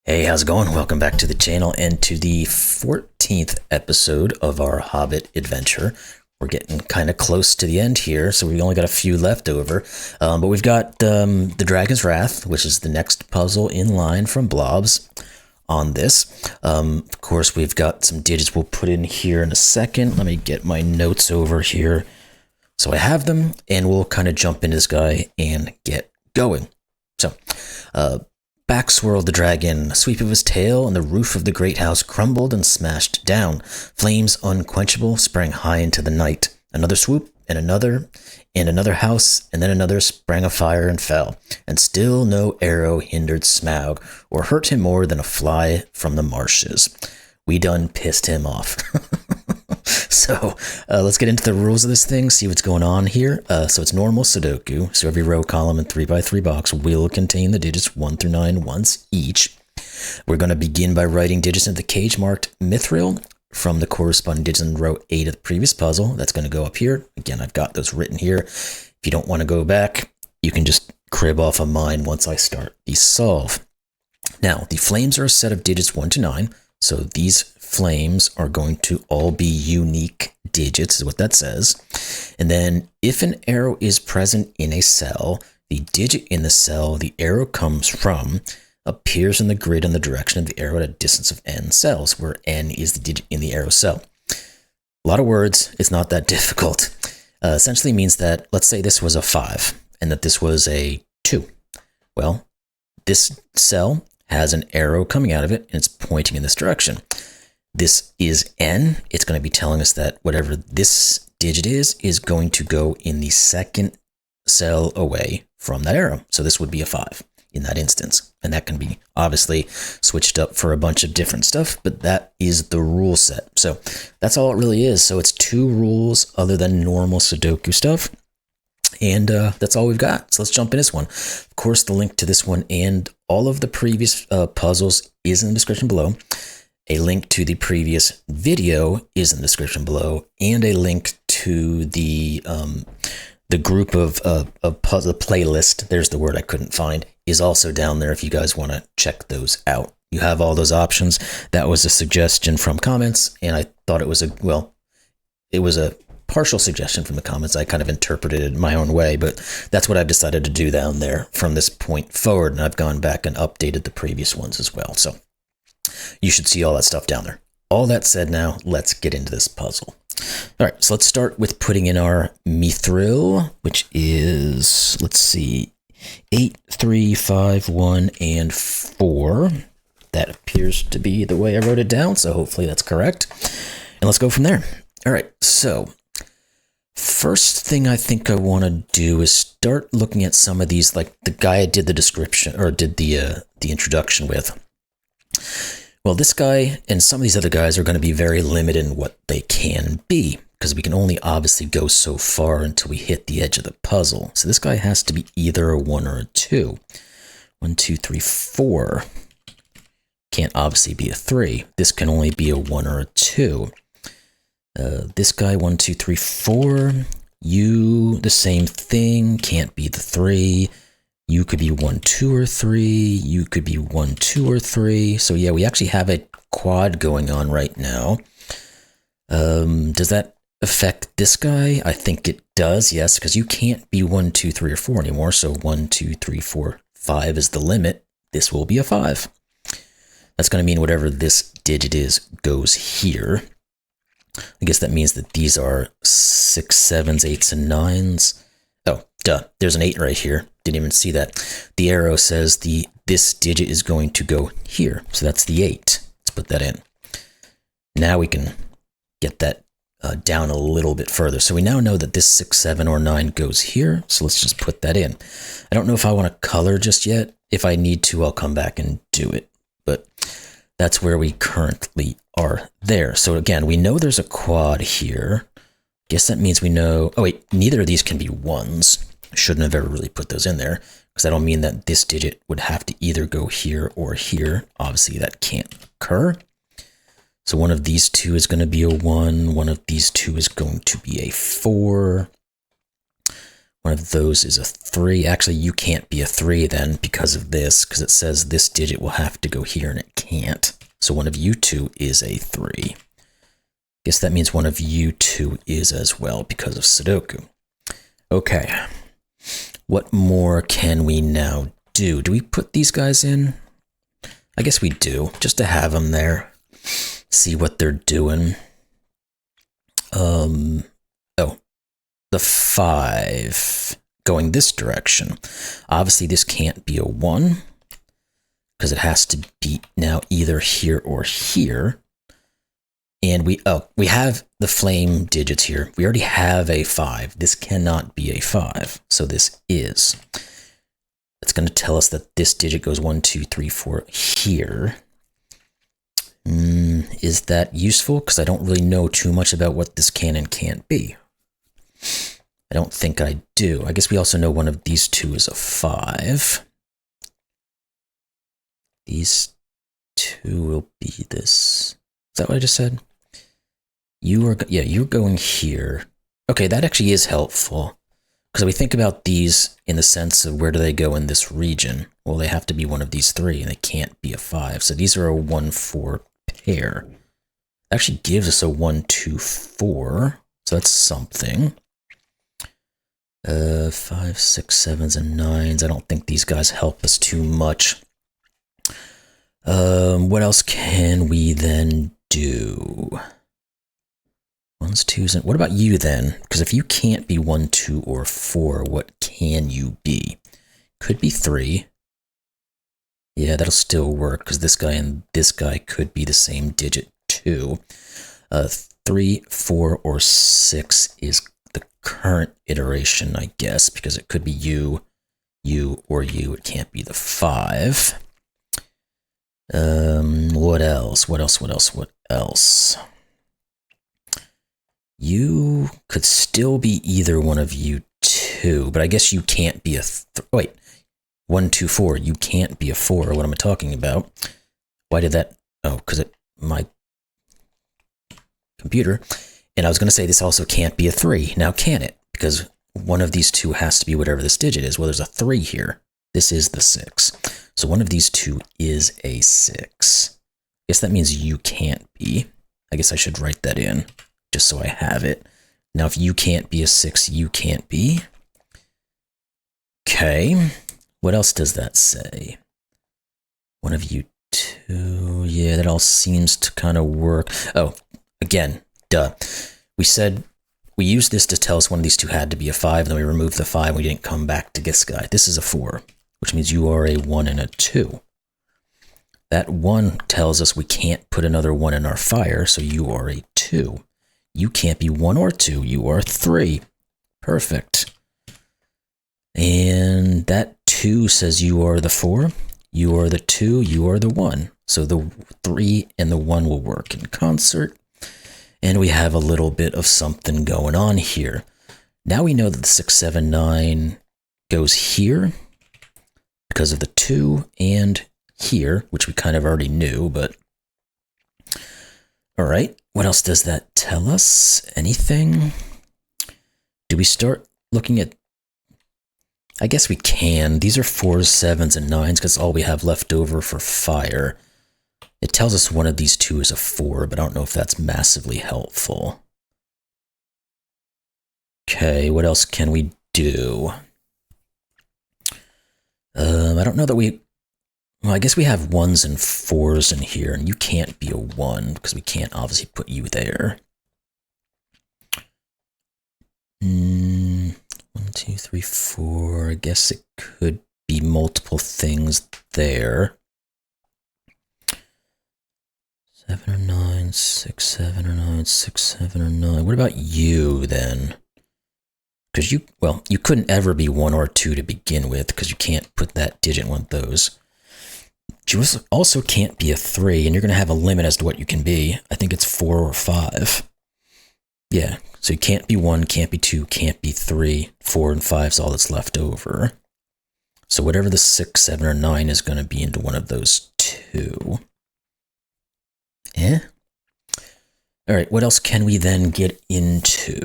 Hey, how's it going? Welcome back to the channel and to the 14th episode of our Hobbit adventure. We're getting kind of close to the end here, so we only got a few left over. But we've got the Dragon's Wrath, which is the next puzzle in line from Blobz on this. Of course, we've got some digits we'll put in here in a second. Let me get my notes over here so I have them, and we'll kind of jump into this guy and get going. So, back swirled the dragon, a sweep of his tail, and the roof of the great house crumbled and smashed down. Flames unquenchable sprang high into the night. Another swoop, and another house, and then another sprang afire and fell. And still no arrow hindered Smaug, or hurt him more than a fly from the marshes. We done pissed him off. So let's get into the rules of this thing, see what's going on here. So it's normal Sudoku. So every row, column, and 3x3 box will contain the digits 1 through 9 once each. We're going to begin by writing digits into the cage marked Mithril from the corresponding digits in row 8 of the previous puzzle. That's going to go up here. Again, I've got those written here. If you don't want to go back, you can just crib off of mine once I start the solve. Now, the flames are a set of digits 1 to 9. So these flames are going to all be unique digits, is what that says. And then if an arrow is present in a cell, the digit in the cell the arrow comes from appears in the grid in the direction of the arrow at a distance of n cells, where n is the digit in the arrow cell. A lot of words, it's not that difficult. Essentially means that, let's say this was a 5 and that this was a 2. Well, this cell has an arrow coming out of it, and it's pointing in this direction. This is n. It's going to be telling us that whatever this digit is going to go in the second cell away from that arrow. So this would be a 5 in that instance. And that can be obviously switched up for a bunch of different stuff, but that is the rule set. So that's all it really is. So it's 2 rules other than normal Sudoku stuff. And that's all we've got. So let's jump in this one. Of course, the link to this one and all of the previous puzzles is in the description below. A link to the previous video is in the description below, and a link to the group of puzzle playlist. There's the word I couldn't find, is also down there if you guys want to check those out. You have all those options. That was a suggestion from comments, and I thought it was a partial suggestion from the comments. I kind of interpreted it my own way, but that's what I've decided to do down there from this point forward, and I've gone back and updated the previous ones as well. So you should see all that stuff down there. All that said, now let's get into this puzzle. All right, so let's start with putting in our Mithril, which is, let's see, 8, 3, 5, 1, and 4. That appears to be the way I wrote it down, so hopefully that's correct. And let's go from there. All right, so first thing I think I want to do is start looking at some of these, like the guy I did the description or did the introduction with. Well, this guy and some of these other guys are going to be very limited in what they can be, because we can only obviously go so far until we hit the edge of the puzzle. So this guy has to be either a 1 or a 2. 1, 2, 3, 4. Can't obviously be a 3. This can only be a 1 or a 2. This guy, 1, 2, 3, 4. You, the same thing, can't be the 3. You could be 1, 2, or 3. You could be 1, 2, or 3. So yeah, we actually have a quad going on right now. Does that affect this guy? I think it does, yes, because you can't be 1, 2, 3, or 4 anymore. So 1, 2, 3, 4, 5 is the limit. This will be a 5. That's going to mean whatever this digit is goes here. I guess that means that these are 6, 7s, 8s, and 9s. Oh, duh. There's an 8 right here. Didn't even see that. The arrow says this digit is going to go here. So that's the 8. Let's put that in. Now we can get that down a little bit further. So we now know that this 6, 7, or 9 goes here. So let's just put that in. I don't know if I want to color just yet. If I need to, I'll come back and do it. But that's where we currently are there. So again, we know there's a quad here. Guess that means we know, oh wait, neither of these can be 1s. Shouldn't have ever really put those in there, because I don't mean that this digit would have to either go here or here. Obviously that can't occur. So one of these two is going to be a 1. One of these two is going to be a 4. One of those is a 3. Actually, you can't be a 3 then because of this, because it says this digit will have to go here and it can't. So one of you two is a 3. Guess that means one of you two is as well because of Sudoku. Okay. What more can we now do? Do we put these guys in? I guess we do, just to have them there. See what they're doing. Oh, the 5 going this direction. Obviously, this can't be a 1 because it has to be now either here or here. And we have the flame digits here. We already have a 5. This cannot be a 5. So this is. It's going to tell us that this digit goes 1, 2, 3, 4 here. Is that useful? Because I don't really know too much about what this can and can't be. I don't think I do. I guess we also know one of these two is a 5. These two will be this. Is that what I just said? You're going here. Okay, that actually is helpful. Because we think about these in the sense of where do they go in this region? Well, they have to be one of these 3, and they can't be a 5. So these are a 1, 4 pair. It actually gives us a 1, 2, 4. So that's something. 5, 6, 7s, and 9s. I don't think these guys help us too much. What else can we then do? 1s, 2s, and what about you then? Because if you can't be 1, 2, or 4, what can you be? Could be 3. Yeah, that'll still work because this guy and this guy could be the same digit too. 3, 4, or 6 is the current iteration, I guess, because it could be you, or you. It can't be the 5. What else? You could still be either one of you two, but I guess you can't be a... Wait. 1, 2, 4. You can't be a 4. What am I talking about? Why did that... Oh, because my computer. And I was going to say this also can't be a 3. Now can it? Because one of these two has to be whatever this digit is. Well, there's a 3 here. This is the 6. So one of these two is a 6. I guess that means you can't be. I guess I should write that in, just so I have it. Now, if you can't be a 6, you can't be. Okay. What else does that say? One of you two. Yeah, that all seems to kind of work. Oh, again, duh. We said we used this to tell us one of these two had to be a 5, and then we removed the 5 and we didn't come back to this guy. This is a 4, which means you are a 1 and a 2. That 1 tells us we can't put another 1 in our fire, so you are a 2. You can't be 1 or 2, you are 3. Perfect. And that 2 says you are the 4, you are the 2, you are the 1. So the 3 and the 1 will work in concert. And we have a little bit of something going on here. Now we know that the 6, 7, 9 goes here because of the 2 and here, which we kind of already knew, but... All right, what else does that tell us? Anything? Do we start looking at... I guess we can. These are 4s, 7s, and 9s because all we have left over for fire. It tells us one of these two is a 4, but I don't know if that's massively helpful. Okay, what else can we do? I don't know that we... Well, I guess we have 1s and 4s in here, and you can't be a 1 because we can't obviously put you there. 1, 2, 3, 4. I guess it could be multiple things there. 7 or 9, 6, 7 or 9, 6, 7 or 9. What about you then? Because you couldn't ever be 1 or 2 to begin with because you can't put that digit in one of those. You also can't be a 3, and you're going to have a limit as to what you can be. I think it's 4 or 5. Yeah, so you can't be 1, can't be 2, can't be 3. 4 and 5 is all that's left over. So whatever the 6, 7, or 9 is going to be into one of those two. Yeah. All right, what else can we then get into?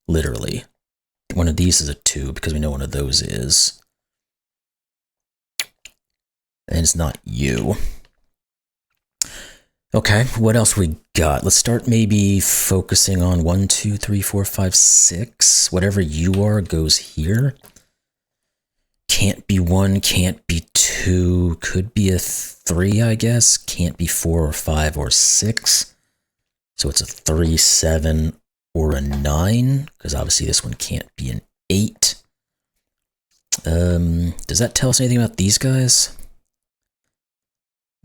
Literally. One of these is a 2 because we know one of those is. And it's not you. Okay, what else we got? Let's start maybe focusing on 1, 2, 3, 4, 5, 6. Whatever you are goes here. Can't be 1, can't be 2, could be a 3, I guess. Can't be 4 or 5 or 6. So it's a 3, 7, or a 9, because obviously this one can't be an 8. Does that tell us anything about these guys?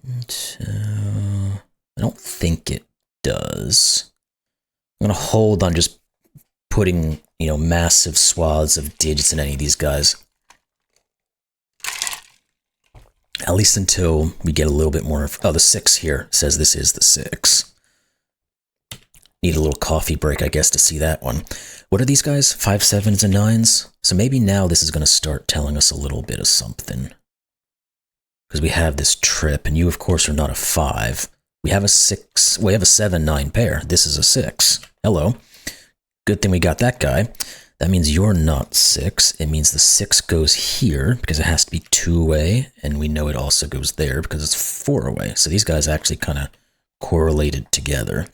I don't think it does. I'm going to hold on just putting, massive swaths of digits in any of these guys. At least until we get a little bit more. Oh, the 6 here says this is the 6. Need a little coffee break, I guess, to see that one. What are these guys? 5, 7s, and 9s? So maybe now this is going to start telling us a little bit of something. Because we have this trip, and you, of course, are not a 5. We have a 6. We have a 7, 9 pair. This is a 6. Hello. Good thing we got that guy. That means you're not 6. It means the 6 goes here, because it has to be 2 away, and we know it also goes there, because it's 4 away. So these guys actually kind of correlated together.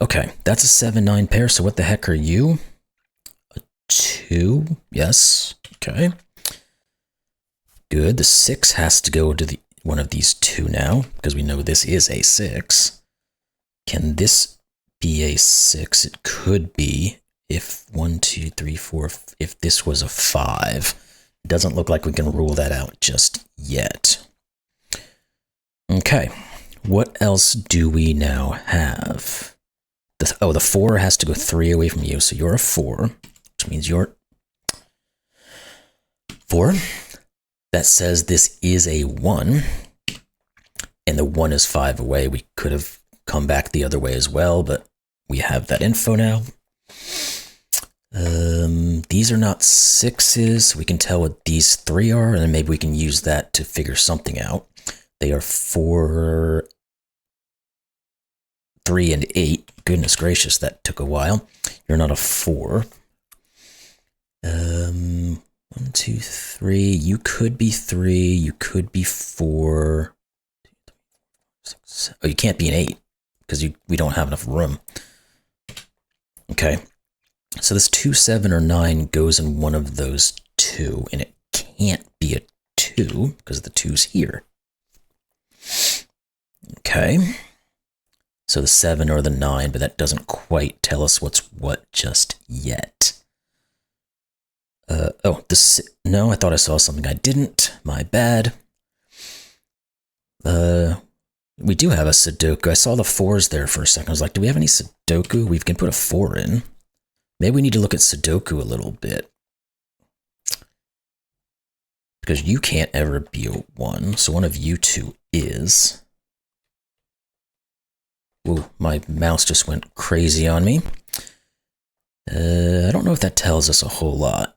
Okay, that's a 7, 9 pair, so what the heck are you? A 2, yes, okay. Good, the 6 has to go to one of these 2 now, because we know this is a 6. Can this be a 6? It could be if 1, 2, 3, 4, if this was a 5. It doesn't look like we can rule that out just yet. Okay, what else do we now have? The 4 has to go 3 away from you, so you're a 4, which means you're 4. That says this is a 1, and the 1 is 5 away. We could have come back the other way as well, but we have that info now. These are not 6s. We can tell what these 3 are, and then maybe we can use that to figure something out. They are 4, 3, and 8. Goodness gracious, that took a while. You're not a 4. 1, 2, 3. You could be 3. You could be 4. Oh, you can't be an 8 because we don't have enough room. Okay. So this 2, 7, or 9 goes in one of those 2, and it can't be a 2 because the 2's here. Okay. So the 7 or the 9, but that doesn't quite tell us what's what just yet. No, I thought I saw something I didn't. My bad. We do have a Sudoku. I saw the 4s there for a second. I was like, do we have any Sudoku? We can put a 4 in. Maybe we need to look at Sudoku a little bit. Because you can't ever be a 1, so one of you 2 is. Ooh, my mouse just went crazy on me. I don't know if that tells us a whole lot.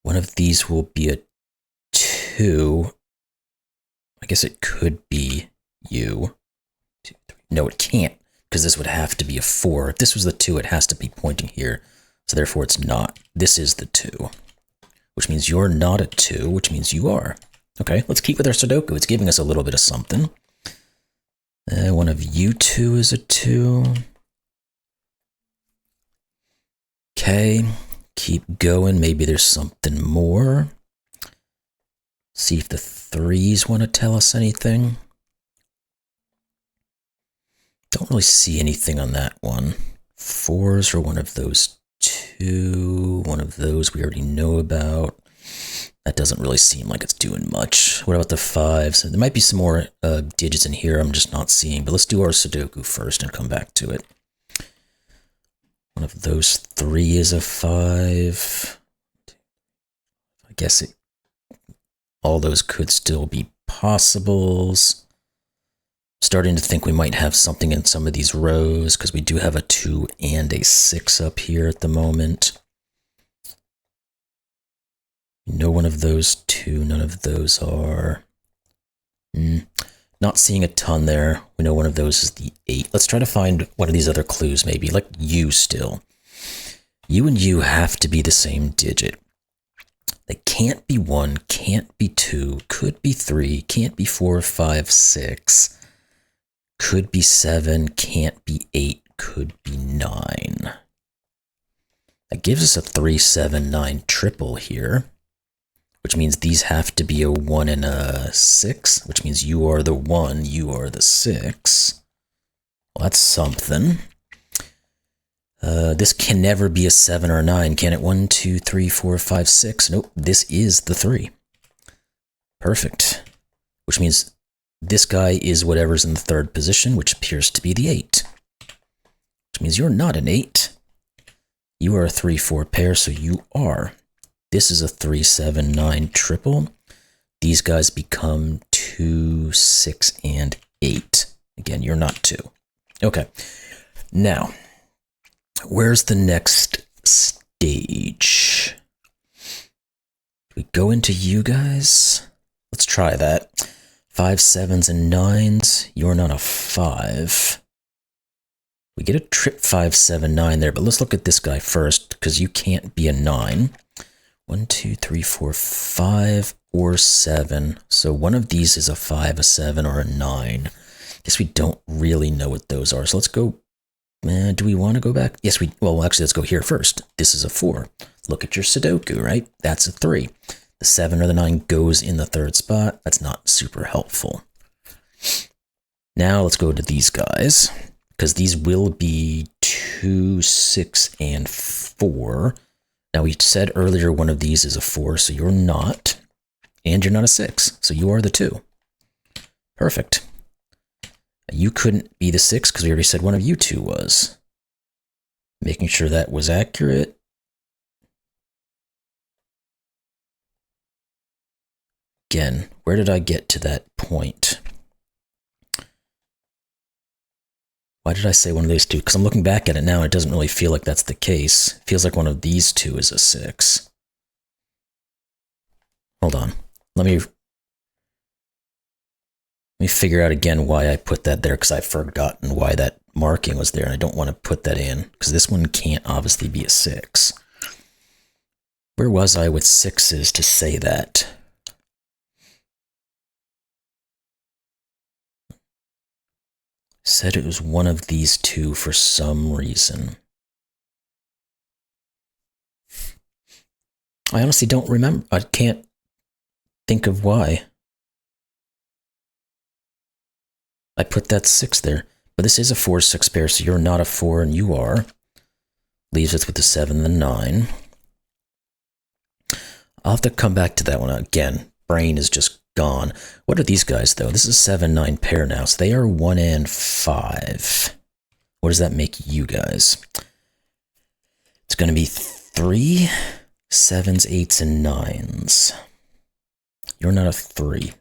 One of these will be a 2. I guess it could be you. 2, 3. No, it can't, because this would have to be a 4. If this was the 2, it has to be pointing here. So therefore it's not. This is the 2, which means you're not a 2, which means you are. Okay, let's keep with our Sudoku. It's giving us a little bit of something. One of you 2 is a 2. Okay, keep going. Maybe there's something more. See if the 3s want to tell us anything. Don't really see anything on that one. 4s are one of those 2. One of those we already know about. That doesn't really seem like it's doing much. What about the 5s? There might be some more digits in here I'm just not seeing, but let's do our Sudoku first and come back to it. One of those 3 is a 5. I guess all those could still be possibles. Starting to think we might have something in some of these rows, because we do have a 2 and a 6 up here at the moment. No one of those 2, none of those are. Not seeing a ton there. We know one of those is the 8. Let's try to find one of these other clues maybe, like U still. U and U have to be the same digit. They can't be 1, can't be 2, could be 3, can't be 4, 5, 6, could be 7, can't be 8, could be 9. That gives us a 3, 7, 9 triple here, which means these have to be a 1 and a 6, which means you are the 1, you are the 6. Well, that's something. This can never be a 7 or a 9, can it? 1, 2, 3, 4, 5, 6. Nope, this is the 3. Perfect. Which means this guy is whatever's in the 3rd position, which appears to be the 8. Which means you're not an 8. You are a 3, 4 pair, so you are. This is a 3, 7, 9 triple. These guys become 2, 6, and 8. Again, you're not 2. Okay. Now, where's the next stage? We go into you guys. Let's try that. 5, 7s, and 9s. You're not a 5. We get a trip 5, 7, 9 there, but let's look at this guy first, because you can't be a 9. 1, 2, 3, 4, 5, or 7. So one of these is a 5, a 7, or a 9. Guess we don't really know what those are. So let's go. Do we want to go back? Yes, well, actually, let's go here first. This is a 4. Look at your Sudoku, right? That's a 3. The 7 or the 9 goes in the 3rd spot. That's not super helpful. Now let's go to these guys, because these will be 2, 6, and 4. Now, we said earlier one of these is a 4, so you're not. And you're not a 6, so you are the 2. Perfect. You couldn't be the 6 because we already said one of you 2 was. Making sure that was accurate. Again, where did I get to that point? Why did I say one of these 2? Because I'm looking back at it now and it doesn't really feel like that's the case. It feels like one of these 2 is a 6. Hold on. Let me figure out again why I put that there, because I've forgotten why that marking was there, and I don't want to put that in, because this one can't obviously be a 6. Where was I with 6s to say that? Said it was one of these 2 for some reason. I honestly don't remember. I can't think of why I put that 6 there. But this is a 4, 6 pair, so you're not a 4 and you are. Leaves us with the 7 and the 9. I'll have to come back to that one again. Brain is just gone. What are these guys, though? This is a 7, 9 pair now, so they are 1 and 5. What does that make you guys? It's going to be 3, 7s, 8s, and 9s. You're not a 3.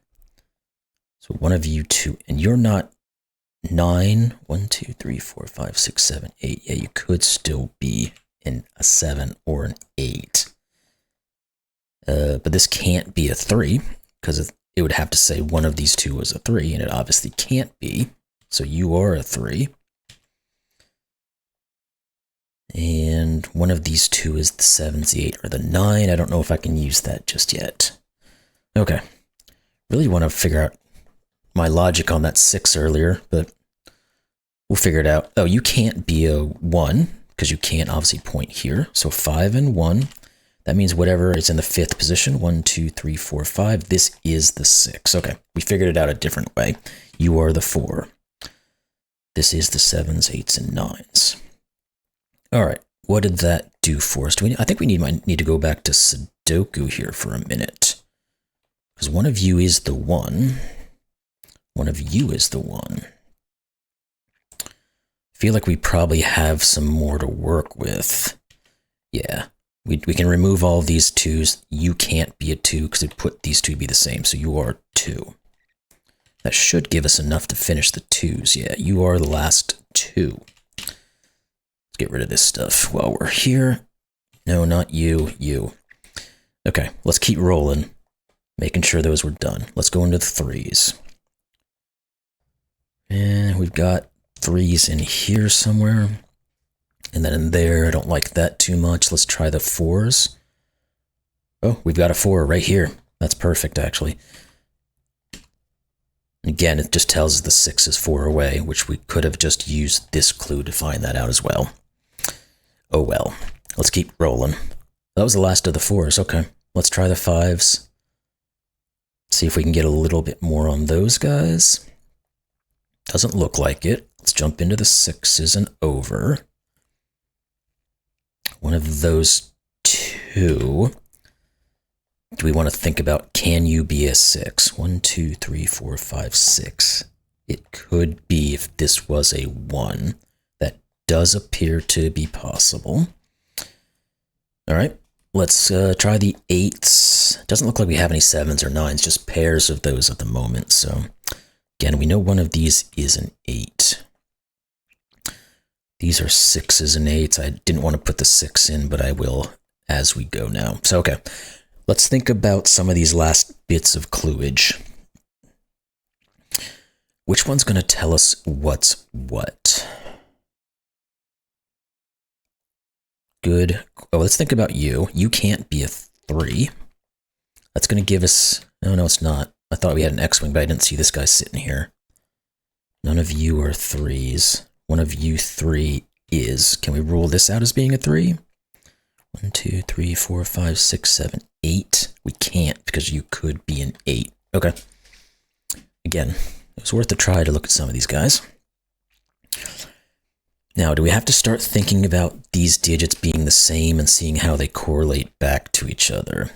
So one of you 2, and you're not 9. 1, 2, 3, 4, 5, 6, 7, 8. Yeah, you could still be in a 7 or an 8. But this can't be a 3, because it would have to say one of these 2 was a 3, and it obviously can't be. So you are a 3. And one of these 2 is the 7, the 8, or the 9. I don't know if I can use that just yet. Okay. Really want to figure out my logic on that 6 earlier, but we'll figure it out. Oh, you can't be a 1, because you can't obviously point here. So 5 and 1. That means whatever is in the 5th position, 1, 2, 3, 4, 5, this is the 6. Okay, we figured it out a different way. You are the 4. This is the 7s, 8s, and 9s. All right, what did that do for us? I think we need to go back to Sudoku here for a minute. Because one of you is the 1. One of you is the 1. I feel like we probably have some more to work with. Yeah. We can remove all of these 2s. You can't be a 2 because it put these 2 to be the same, so you are 2. That should give us enough to finish the 2s. Yeah, you are the last 2. Let's get rid of this stuff while we're here. No, not you, you. Okay, let's keep rolling, making sure those were done. Let's go into the 3s. And we've got 3s in here somewhere. And then in there, I don't like that too much. Let's try the 4s. Oh, we've got a 4 right here. That's perfect, actually. Again, it just tells us the 6 is 4 away, which we could have just used this clue to find that out as well. Oh well. Let's keep rolling. That was the last of the 4s. Okay, let's try the 5s. See if we can get a little bit more on those guys. Doesn't look like it. Let's jump into the 6s and over. One of those 2. Do we want to think about, can you be a 6? 1, 2, 3, 4, 5, 6. It could be if this was a 1. That does appear to be possible. All right, let's try the 8s. Doesn't look like we have any 7s or 9s, just pairs of those at the moment. So again, we know one of these is an 8. These are 6s and 8s. I didn't want to put the 6 in, but I will as we go now. So, okay, let's think about some of these last bits of clueage. Which one's going to tell us what's what? Good. Oh, let's think about you. You can't be a 3. That's going to give us... Oh, no, it's not. I thought we had an X-Wing, but I didn't see this guy sitting here. None of you are 3s. One of you 3 is. Can we rule this out as being a 3? 1, 2, 3, 4, 5, 6, 7, 8. We can't because you could be an 8. Okay. Again, it was worth a try to look at some of these guys. Now, do we have to start thinking about these digits being the same and seeing how they correlate back to each other?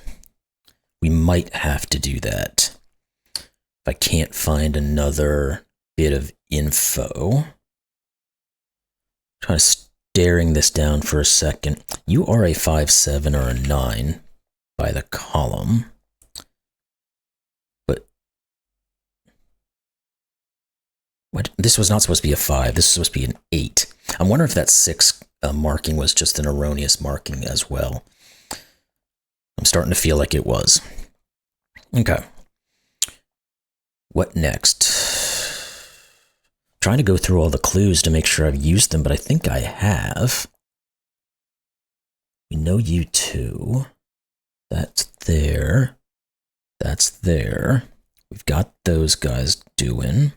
We might have to do that. If I can't find another bit of info. Try staring this down for a second. You are a 5, 7, or a 9 by the column. But what? This was not supposed to be a 5. This is supposed to be an 8. I'm wondering if that 6 marking was just an erroneous marking as well. I'm starting to feel like it was. Okay. What next? Trying to go through all the clues to make sure I've used them, but I think I have. We know you 2. That's there. That's there. We've got those guys doing.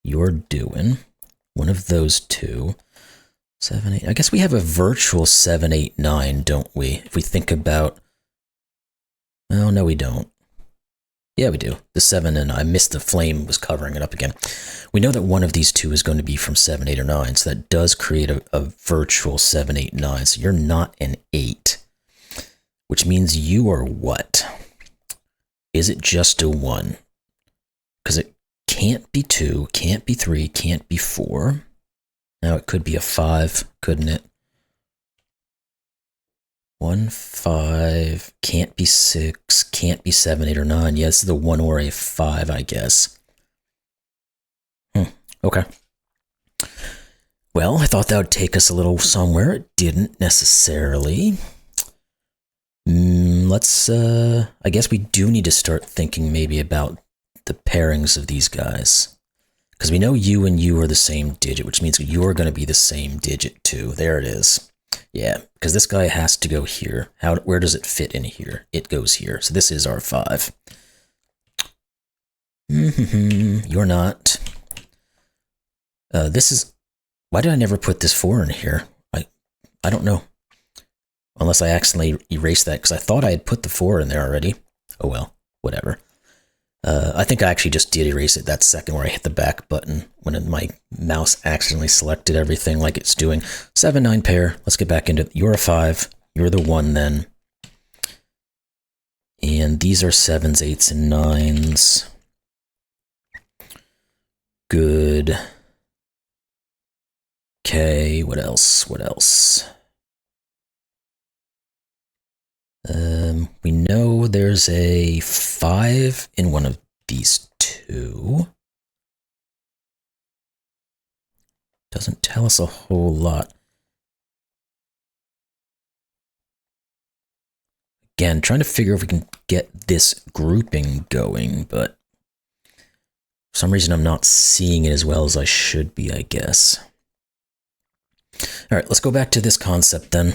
You're doing. One of those 2. 7, 8. I guess we have a virtual 7, 8, 9, don't we? If we think about... Oh, no, we don't. Yeah, we do. The 7 and I missed the flame was covering it up again. We know that one of these 2 is going to be from 7, 8, or 9, so that does create a virtual 7, 8, 9. So you're not an 8, which means you are what? Is it just a 1? Because it can't be 2, can't be 3, can't be 4. Now it could be a 5, couldn't it? 1, 5, can't be 6, can't be 7, 8, or 9. Yes, the 1 or a 5, I guess. Okay. Well, I thought that would take us a little somewhere. It didn't necessarily. I guess we do need to start thinking maybe about the pairings of these guys. Because we know you and you are the same digit, which means you're going to be the same digit too. There it is. Yeah, because this guy has to go here. Where does it fit in here? It goes here. So this is our 5. You're not. This is... Why did I never put this 4 in here? I don't know. Unless I accidentally erased that, because I thought I had put the 4 in there already. Oh well, whatever. I think I actually just did erase it that second where I hit the back button when my mouse accidentally selected everything like it's doing. 7, 9 pair. Let's get back into it. You're a 5. You're the 1 then. And these are 7s, 8s, and 9s. Good. Okay, what else? What else? We know there's a 5 in one of these 2. Doesn't tell us a whole lot. Again, trying to figure if we can get this grouping going, but For some reason, I'm not seeing it as well as I should be, I guess. All right, let's go back to this concept then.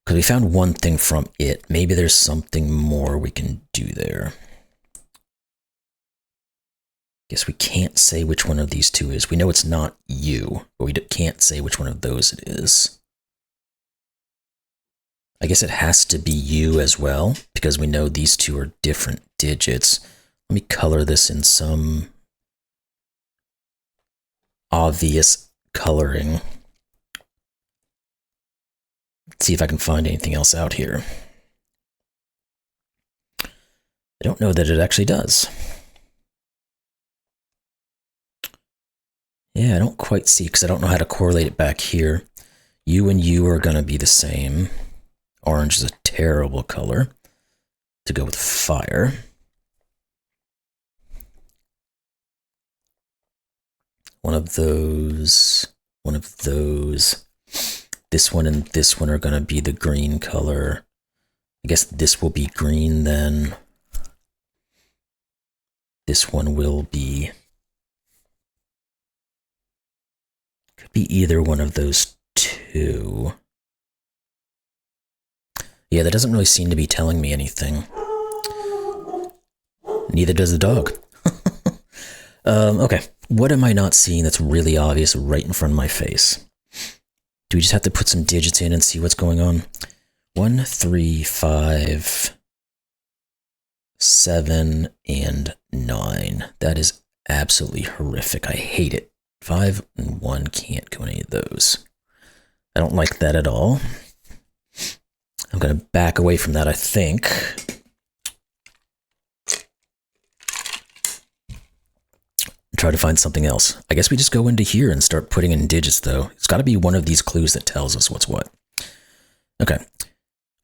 Because we found one thing from it. Maybe there's something more we can do there. Guess we can't say which one of these two is. We know it's not you, but we can't say which one of those it is. I guess it has to be you as well, because we know these two are different digits. Let me color this in some obvious coloring. Let's see if I can find anything else out here. I don't know that it actually does. Yeah, I don't quite see, because I don't know how to correlate it back here. You and you are going to be the same. Orange is a terrible color to go with fire. One of those. This one and this one are going to be the green color. I guess this will be green then. This one will be... Could be either one of those two. Yeah, that doesn't really seem to be telling me anything. Neither does the dog. Okay, what am I not seeing that's really obvious right in front of my face? Do we just have to put some digits in and see what's going on? 1, 3, 5, 7, and 9. That is absolutely horrific. I hate it. 5 and 1 can't go in any of those. I don't like that at all. I'm going to back away from that, I think. Try to find something else. I guess we just go into here and start putting in digits, though. It's got to be one of these clues that tells us what's what. Okay.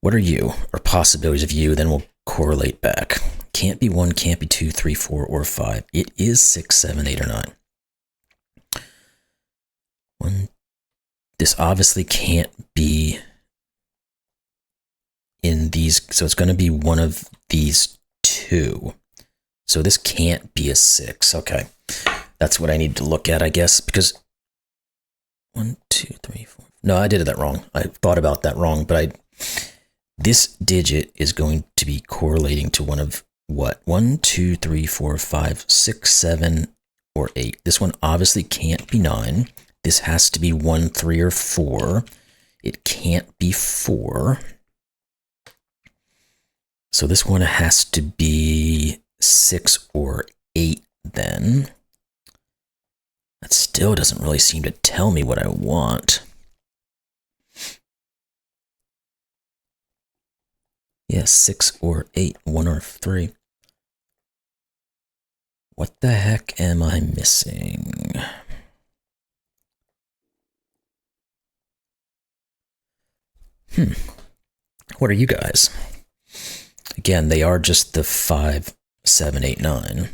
What are you? Or possibilities of you, then we'll correlate back. Can't be 1, can't be 2, 3, 4, or 5. It is 6, 7, 8, or 9. 1. This obviously can't be in these, so it's going to be one of these two. So this can't be a 6. Okay. That's what I need to look at, I guess, because 1, 2, 3, 4. No, I did that wrong. I thought about that wrong, but this digit is going to be correlating to one of what? 1, 2, 3, 4, 5, 6, 7, or 8. This one obviously can't be 9. This has to be 1, 3, or 4. It can't be 4. So this one has to be 6 or 8 then. That still doesn't really seem to tell me what I want. Yeah, 6 or 8, 1 or 3. What the heck am I missing? What are you guys? Again, they are just the 5, 7, 8, 9.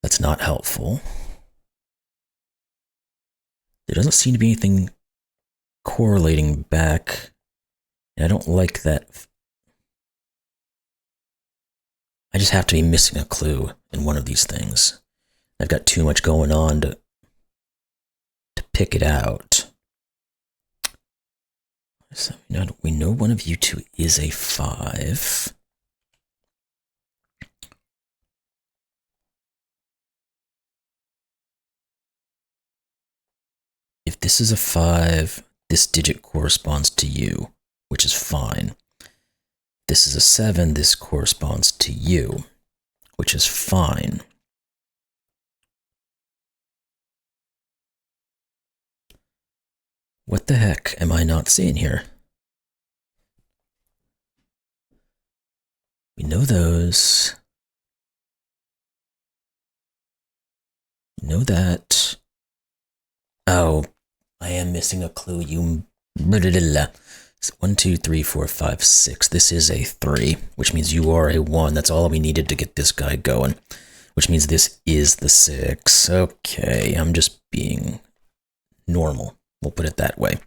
That's not helpful. There doesn't seem to be anything correlating back. And I don't like that. I just have to be missing a clue in one of these things. I've got too much going on to pick it out. So we know one of you two is a 5. If this is a 5, this digit corresponds to you, which is fine. This is a 7, this corresponds to you, which is fine. What the heck am I not seeing here? We know those. We know that. Oh, I am missing a clue. You. 1, 2, 3, 4, 5, 6. This is a 3, which means you are a 1. That's all we needed to get this guy going, which means this is the 6. Okay, I'm just being normal. We'll put it that way.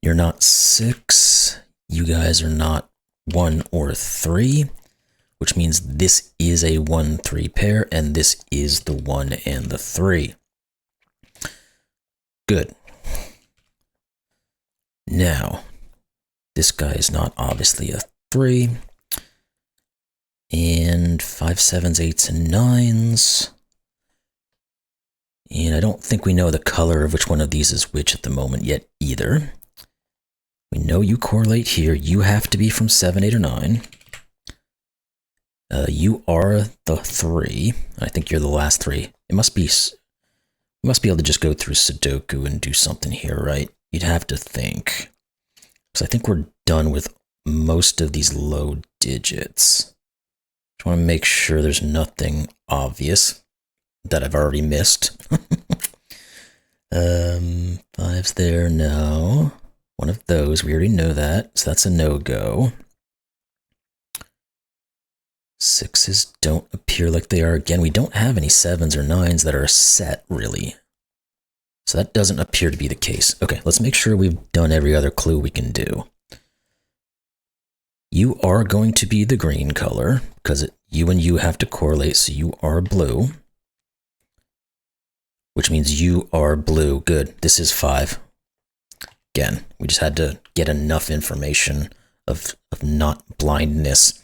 You're not 6. You guys are not 1 or 3. which means this is a 1-3 pair, and this is the 1 and the 3. Good. Now, this guy is not obviously a 3. And 5, 7s, 8s, and 9s. And I don't think we know the color of which one of these is which at the moment yet either. We know you correlate here. You have to be from 7, 8, or 9. You are the 3. I think you're the last 3. It must be... You must be able to just go through Sudoku and do something here, right? You'd have to think. Because I think we're done with most of these low digits. Just want to make sure there's nothing obvious that I've already missed. 5's there, no. One of those, we already know that, so that's a no-go. 6's don't appear like they are. Again, we don't have any 7s or 9s that are set, really. So that doesn't appear to be the case. Okay, let's make sure we've done every other clue we can do. You are going to be the green color, because you and you have to correlate, so you are blue. Which means you are blue. Good, this is 5. Again, we just had to get enough information of not blindness.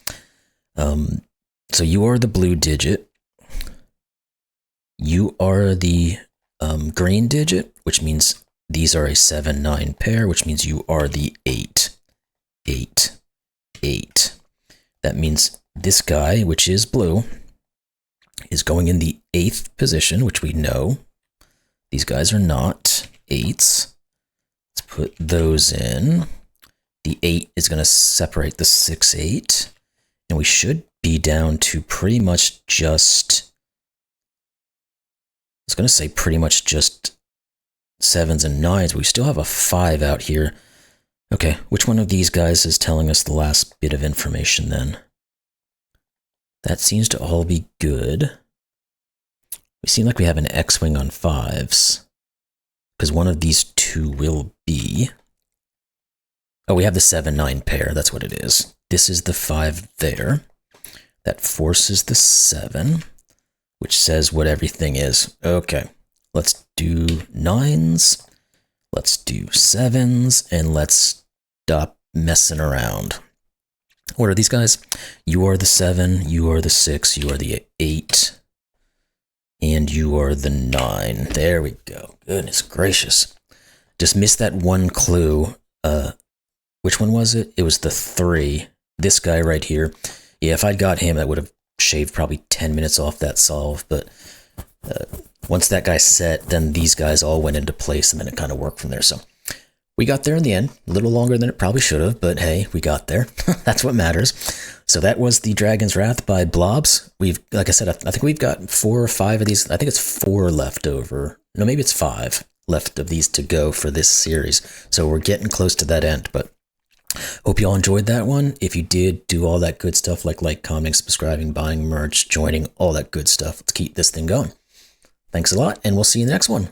So you are the blue digit. You are the green digit, which means these are a 7, 9 pair, which means you are the 8. 8. 8. That means this guy, which is blue, is going in the 8th position, which we know. These guys are not 8s. Let's put those in. The 8 is going to separate the 6, 8. And we should be down to pretty much just... I was going to say pretty much just 7s and 9s, but we still have a 5 out here. Okay, which one of these guys is telling us the last bit of information then? That seems to all be good. We seem like we have an X-wing on 5s, because one of these two will be... Oh, we have the 7-9 pair, that's what it is. This is the 5 there. That forces the 7, which says what everything is. Okay, let's do 9s, let's do 7s, and let's stop messing around. What are these guys? You are the 7, you are the 6, you are the 8, and you are the 9. There we go. Goodness gracious. Just missed that one clue. Which one was it? It was the 3. This guy right here. Yeah, if I'd got him, that would have shaved probably 10 minutes off that solve, but once that guy's set, then these guys all went into place, and then it kind of worked from there. So we got there in the end, a little longer than it probably should have, but hey, we got there. That's what matters. So that was the Dragon's Wrath by Blobz. We've, like I said, I think we've got 4 or 5 of these. I think it's 4 left over. No, maybe it's 5 left of these to go for this series. So we're getting close to that end, but hope you all enjoyed that one. If you did, do all that good stuff like commenting, subscribing, buying merch, joining, all that good stuff. Let's keep this thing going. Thanks a lot, and we'll see you in the next one.